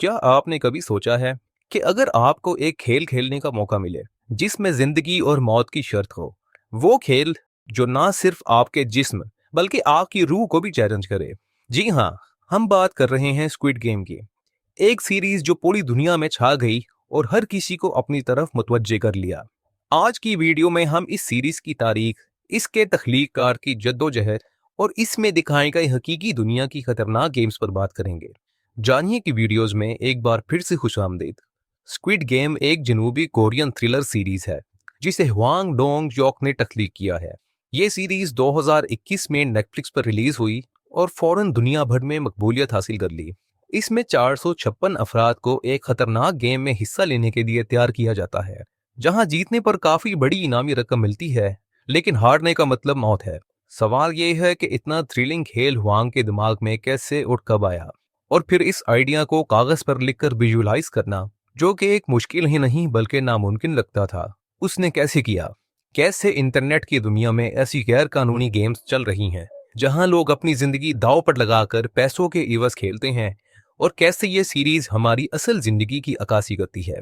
क्या आपने कभी सोचा है कि अगर आपको एक खेल खेलने का मौका मिले जिसमें जिंदगी और मौत की शर्त हो, वो खेल जो ना सिर्फ आपके जिस्म बल्कि आपकी रूह को भी चैलेंज करे। जी हाँ, हम बात कर रहे हैं स्क्विड गेम की। एक सीरीज जो पूरी दुनिया में छा गई और हर किसी को अपनी तरफ मुतवज्जे कर लिया। आज की वीडियो में हम इस सीरीज की तारीख, इसके तख्लीककार की जद्दोजहद और इसमें दिखाई गई हकीकी दुनिया की खतरनाक गेम्स पर बात करेंगे। जानिए कि वीडियोस में एक बार फिर से खुशामदीद। स्क्विड गेम एक जनूबी कोरियन थ्रिलर सीरीज है जिसे ह्वांग डोंग जोक ने तख्लीक किया है। ये सीरीज 2021 में नेटफ्लिक्स पर रिलीज हुई और फौरन दुनिया भर में मकबूलियत हासिल कर ली। इसमें 456 अफराद को एक खतरनाक गेम में हिस्सा लेने के लिए तैयार किया जाता है, जहां जीतने पर काफी बड़ी इनामी रकम मिलती है, लेकिन हारने का मतलब मौत है। सवाल यह है कि इतना थ्रिलिंग खेल हुआंग के दिमाग में कैसे और कब आया, और फिर इस आइडिया को कागज पर लिखकर विजुअलाइज करना, जो कि एक मुश्किल ही नहीं बल्कि नामुमकिन लगता था, उसने कैसे किया। कैसे इंटरनेट की दुनिया में ऐसी गैर कानूनी गेम्स चल रही हैं जहां लोग अपनी जिंदगी दांव पर लगाकर पैसों के इवज खेलते हैं, और कैसे ये सीरीज हमारी असल जिंदगी की अक्कासी करती है।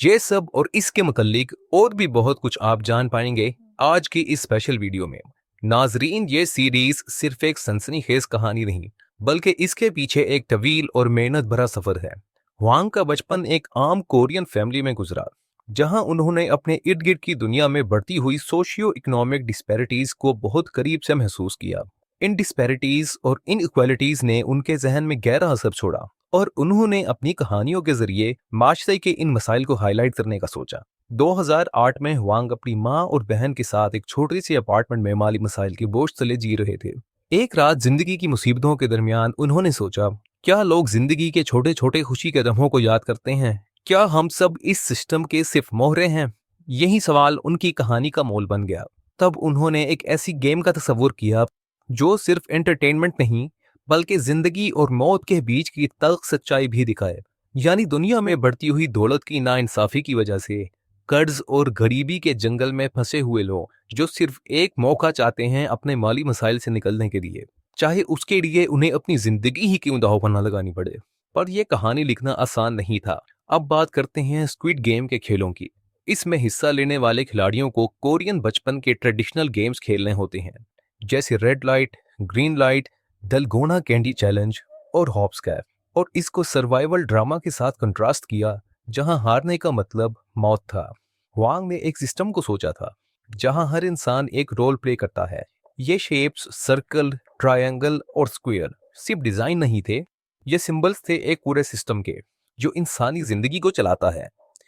ये सब और इसके मुतल्लिक और भी बहुत कुछ आप जान पाएंगे आज की इस स्पेशल वीडियो में। नाजरीन, ये सीरीज सिर्फ एक सनसनीखेज कहानी नहीं, बल्कि इसके पीछे एक तवील और मेहनत भरा सफर है। हुआंग का बचपन एक आम कोरियन फैमिली में गुजरा, जहां उन्होंने अपने इर्द गिर्द की दुनिया में बढ़ती हुई सोशियो इकोनॉमिक डिस्पैरिटीज को बहुत करीब से महसूस किया। इन डिस्पैरिटीज और इनइक्वालिटीज ने उनके जहन में गहरा असर छोड़ा, और उन्होंने अपनी कहानियों के जरिए माशरे के इन मसाइल को हाईलाइट करने का सोचा। 2008 में हुआंग अपनी माँ और बहन के साथ एक छोटी सी अपार्टमेंट में माली मसाइल के बोझ तले जी रहे थे। एक रात जिंदगी की मुसीबतों के दरमियान उन्होंने सोचा, क्या लोग जिंदगी के छोटे छोटे खुशी के लम्हों को याद करते हैं? क्या हम सब इस सिस्टम के सिर्फ मोहरे हैं? यही सवाल उनकी कहानी का मोल बन गया। तब उन्होंने एक ऐसी गेम का तस्वुर किया जो सिर्फ एंटरटेनमेंट नहीं बल्कि जिंदगी और मौत के बीच की तल्ख सच्चाई भी दिखाए। यानी दुनिया में बढ़ती हुई दौलत की नाइंसाफी की वजह से कर्ज और गरीबी के जंगल में फंसे हुए लोग जो सिर्फ एक मौका चाहते हैं अपने माली मसाइल से निकलने के लिए, चाहे उसके लिए उन्हें अपनी जिंदगी ही क्यों दांव पर न लगानी पड़े। पर यह कहानी लिखना आसान नहीं था। अब बात करते हैं स्क्विड गेम के खेलों की। इसमें हिस्सा लेने वाले खिलाड़ियों को कोरियन बचपन के ट्रेडिशनल गेम्स खेलने होते हैं, जैसे red light, green light, dalgona candy challenge और हॉपस्कैप। और इसको सर्वाइवल ड्रामा के साथ कंट्रास्ट किया, जहां हारने का मतलब मौत था। हुआंग ने एक सिस्टम को सोचा था जहां हर इंसान एक रोल प्ले करता है। ये शेप्स सर्कल, ट्रायंगल और स्क्वायर सिर्फ डिजाइन नहीं थे, ये सिंबल्स थे एक पूरे सिस्टम के जो इंसानी जिंदगी को चलाता है।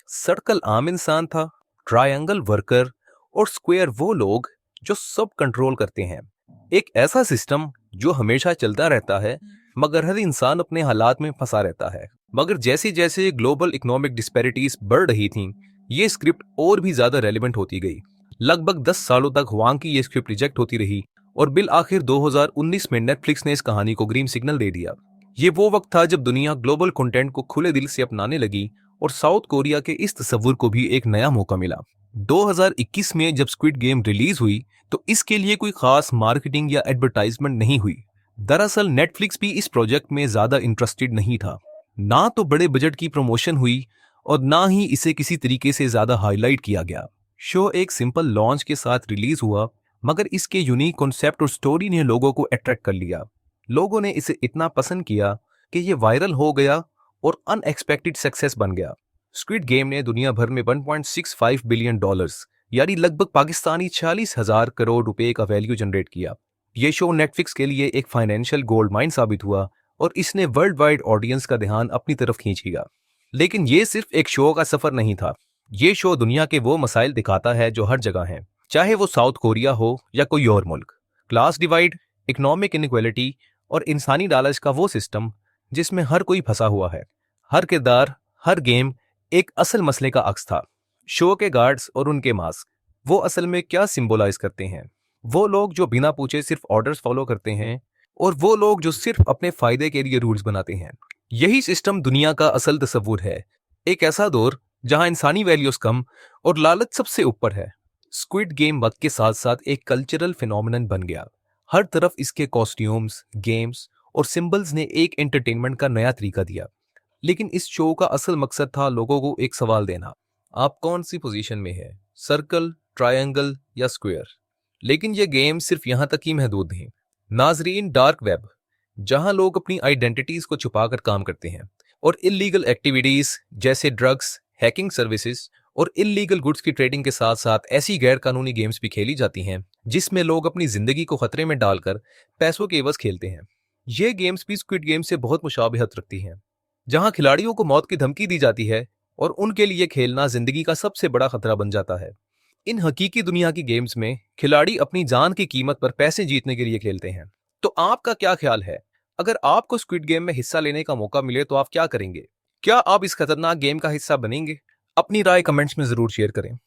सर्कल आम इंसान था, ट्रायंगल वर्कर, और स्क्वायर वो लोग जो सब कंट्रोल करते हैं। एक ऐसा सिस्टम जो हमेशा चलता रहता है, मगर हर इंसान अपने हालात में फंसा रहता है। मगर जैसे जैसे ग्लोबल इकोनॉमिक डिस्पैरिटीज बढ़ रही थीं, ये स्क्रिप्ट और भी ज्यादा रेलेवेंट होती गई। लगभग 10 सालों तक हुआंग की ये स्क्रिप्ट रिजेक्ट होती रही, और बिल आखिर 2019 में नेटफ्लिक्स ने इस कहानी को ग्रीन सिग्नल दे दिया। ये वो वक्त था जब दुनिया ग्लोबल कंटेंट को खुले दिल से अपनाने लगी, और साउथ कोरिया के इस तस्वुर को भी एक नया मौका मिला। 2021 में जब स्क्विड गेम रिलीज हुई तो इसके लिए कोई खास मार्केटिंग या एडवर्टाइजमेंट नहीं हुई। दरअसल नेटफ्लिक्स भी इस प्रोजेक्ट में ज्यादा इंटरेस्टेड नहीं था। ना तो बड़े बजट की प्रमोशन हुई और ना ही इसे किसी तरीके से ज्यादा हाईलाइट किया गया। शो एक सिंपल लॉन्च के साथ रिलीज हुआ, मगर इसके यूनिक कॉन्सेप्ट और स्टोरी ने लोगों को अट्रैक्ट कर लिया। लोगों ने इसे इतना पसंद किया कि ये वायरल हो गया और अनएक्सपेक्टेड सक्सेस बन गया। स्क्विड गेम ने दुनिया भर में $1.65 बिलियन यानी लगभग पाकिस्तानी 40,000 करोड़ रुपए का वैल्यू जनरेट किया। ये शो नेटफ्लिक्स के लिए एक फाइनेंशियल गोल्ड माइन साबित हुआ, और इसने वर्ल्ड वाइड ऑडियंस का ध्यान अपनी तरफ खींच लिया। लेकिन ये सिर्फ एक शो का सफर नहीं था। ये शो दुनिया के वो मसाइल दिखाता है जो हर जगह हैं, चाहे वो साउथ कोरिया हो या कोई और मुल्क। क्लास डिवाइड, इकोनॉमिक इनइक्वालिटी और इंसानी लालच का वो सिस्टम जिसमें हर कोई फंसा हुआ है। हर किरदार, हर गेम एक असल मसले का अक्स था। शो के गार्ड्स और उनके मास्क वो असल में क्या सिंबलाइज करते हैं? वो लोग जो बिना पूछे सिर्फ ऑर्डर्स फॉलो करते हैं, और वो लोग जो सिर्फ अपने फायदे के लिए रूल्स बनाते हैं। यही सिस्टम दुनिया का असल तस्वुर है। एक ऐसा दौर जहां इंसानी वैल्यूज कम और लालच सबसे ऊपर है। स्क्विड गेम वक्त के साथ साथ एक कल्चरल फिनोमिनन बन गया। हर तरफ इसके कॉस्ट्यूम्स, गेम्स और सिंबल्स ने एक एंटरटेनमेंट का नया तरीका दिया। लेकिन इस शो का असल मकसद था लोगों को एक सवाल देना, आप कौन सी पोजीशन में है, सर्कल, ट्रायंगल या स्क्वायर। लेकिन ये गेम सिर्फ यहां तक ही महदूद नहीं। नाजरीन, डार्क वेब, जहां लोग अपनी आइडेंटिटीज को छुपाकर काम करते हैं और इलीगल एक्टिविटीज जैसे ड्रग्स, हैकिंग सर्विसेज और इलीगल गुड्स की ट्रेडिंग के साथ साथ ऐसी गैर कानूनी गेम्स भी खेली जाती हैं जिसमें लोग अपनी जिंदगी को खतरे में डालकर पैसों के एवज खेलते हैं। ये गेम्स भी स्क्विड गेम से बहुत मुशाबिहत रखती हैं, जहां खिलाड़ियों को मौत की धमकी दी जाती है और उनके लिए खेलना जिंदगी का सबसे बड़ा खतरा बन जाता है। इन हकीकी दुनिया की गेम्स में खिलाड़ी अपनी जान की कीमत पर पैसे जीतने के लिए खेलते हैं। तो आपका क्या ख्याल है, अगर आपको स्क्विड गेम में हिस्सा लेने का मौका मिले तो आप क्या करेंगे? क्या आप इस खतरनाक गेम का हिस्सा बनेंगे? अपनी राय कमेंट्स में जरूर शेयर करें।